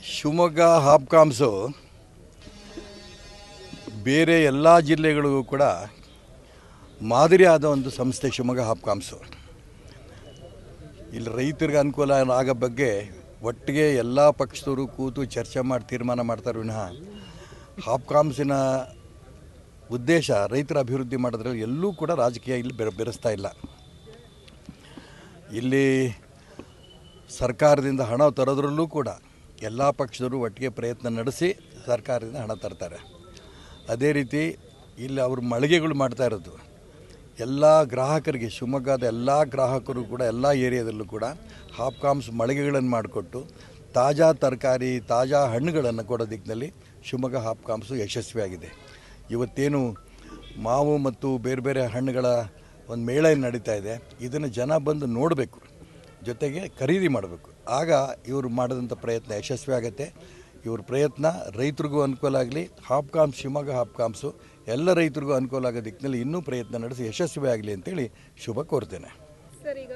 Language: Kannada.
ಶಿವಮೊಗ್ಗ ಹಾಪ್ಕಾಮ್ಸು ಬೇರೆ ಎಲ್ಲ ಜಿಲ್ಲೆಗಳಿಗೂ ಕೂಡ ಮಾದರಿಯಾದ ಒಂದು ಸಂಸ್ಥೆ ಶಿವಮೊಗ್ಗ ಹಾಪ್ಕಾಮ್ಸು. ಇಲ್ಲಿ ರೈತರಿಗೆ ಅನುಕೂಲ ಆಗೋ ಬಗ್ಗೆ ಒಟ್ಟಿಗೆ ಎಲ್ಲ ಪಕ್ಷದವರು ಕೂತು ಚರ್ಚೆ ಮಾಡಿ ತೀರ್ಮಾನ ಮಾಡ್ತಾರೆ ವಿನಃ ಹಾಪ್ಕಾಮ್ಸಿನ ಉದ್ದೇಶ ರೈತರ ಅಭಿವೃದ್ಧಿ ಮಾಡೋದ್ರಲ್ಲಿ ಎಲ್ಲೂ ಕೂಡ ರಾಜಕೀಯ ಇಲ್ಲಿ ಬೆರೆಸ್ತಾ ಇಲ್ಲ. ಇಲ್ಲಿ ಸರ್ಕಾರದಿಂದ ಹಣ ತರೋದ್ರಲ್ಲೂ ಕೂಡ ಎಲ್ಲ ಪಕ್ಷದವರು ಒಟ್ಟಿಗೆ ಪ್ರಯತ್ನ ನಡೆಸಿ ಸರ್ಕಾರದಿಂದ ಹಣ ತರ್ತಾರೆ. ಅದೇ ರೀತಿ ಇಲ್ಲಿ ಅವರು ಮಳಿಗೆಗಳು ಮಾಡ್ತಾ ಇರೋದು ಎಲ್ಲ ಗ್ರಾಹಕರಿಗೆ, ಶಿವಮೊಗ್ಗದ ಎಲ್ಲ ಗ್ರಾಹಕರು ಕೂಡ ಎಲ್ಲ ಏರಿಯಾದಲ್ಲೂ ಕೂಡ ಹಾಪ್ಕಾಮ್ಸ್ ಮಳಿಗೆಗಳನ್ನು ಮಾಡಿಕೊಟ್ಟು ತಾಜಾ ತರಕಾರಿ, ತಾಜಾ ಹಣ್ಣುಗಳನ್ನು ಕೊಡೋ ದಿಕ್ಕಿನಲ್ಲಿ ಶಿವಮೊಗ್ಗ ಹಾಪ್ಕಾಮ್ಸು ಯಶಸ್ವಿಯಾಗಿದೆ. ಇವತ್ತೇನು ಮಾವು ಮತ್ತು ಬೇರೆ ಬೇರೆ ಹಣ್ಣುಗಳ ಒಂದು ಮೇಳ ನಡೀತಾ ಇದೆ, ಇದನ್ನು ಜನ ಬಂದು ನೋಡಬೇಕು, ಜೊತೆಗೆ ಖರೀದಿ ಮಾಡಬೇಕು. ಆಗ ಇವರು ಮಾಡಿದಂಥ ಪ್ರಯತ್ನ ಯಶಸ್ವಿ ಆಗುತ್ತೆ. ಇವ್ರ ಪ್ರಯತ್ನ ರೈತರಿಗೂ ಅನುಕೂಲ ಆಗಲಿ, ಹಾಪ್ಕಾಮ್ಸ್ ಶಿವಮೊಗ್ಗ ಹಾಪ್ಕಾಮ್ಸು ಎಲ್ಲ ರೈತರಿಗೂ ಅನುಕೂಲ ಆಗೋ ದಿಕ್ಕಿನಲ್ಲಿ ಇನ್ನೂ ಪ್ರಯತ್ನ ನಡೆಸಿ ಯಶಸ್ವಿ ಆಗಲಿ ಅಂತೇಳಿ ಶುಭ ಕೋರ್ತೇನೆ. ಸರ್, ಈಗ